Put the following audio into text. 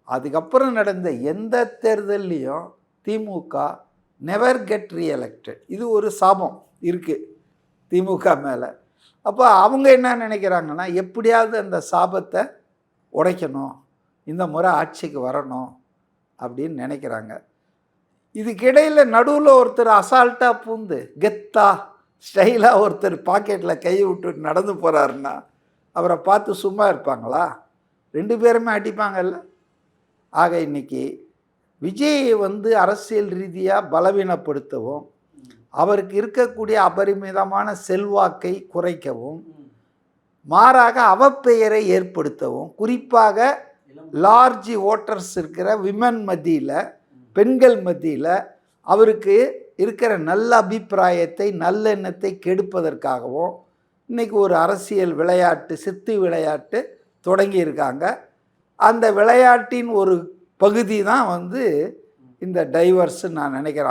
அதுக்கப்புறம் நடந்த எந்த தேர்தல்லையும் திமுக நெவர் கெட் ரீஎலெக்டட். இது ஒரு சாபம் இருக்குது திமுக மேலே. அப்போ அவங்க என்ன நினைக்கிறாங்கன்னா, எப்படியாவது அந்த சாபத்தை உடைக்கணும், இந்த முறை ஆட்சிக்கு வரணும் அப்படின்னு நினைக்கிறாங்க. இதுக்கிடையில் நடுவில் ஒருத்தர் அசால்ட்டாக பூந்து கெத்தா ஸ்டைலாக ஒருத்தர் பாக்கெட்டில் கையை விட்டு நடந்து போகிறாருன்னா அவரை பார்த்து சும்மா இருப்பாங்களா? 2 பேருமே அடிப்பாங்கல்ல. ஆக இன்னைக்கு விஜயை அரசியல் ரீதியாக பலவீனப்படுத்தவும், அவருக்கு இருக்கக்கூடிய அபரிமிதமான செல்வாக்கை குறைக்கவும், மாறாக அவப்பெயரை ஏற்படுத்தவும், குறிப்பாக லார்ஜ் ஓட்டர்ஸ் இருக்கிற விமன் மத்தியில், பெண்கள் மத்தியில் அவருக்கு இருக்கிற நல்ல அபிப்பிராயத்தை நல்லெண்ணத்தை கெடுப்பதற்காகவும் இன்றைக்கி ஒரு அரசியல் விளையாட்டு, சித்து விளையாட்டு தொடங்கியிருக்காங்க. அந்த விளையாட்டின் ஒரு பகுதி தான் இந்த டைவர்ஸ்ன்னு நான் நினைக்கிறேன்.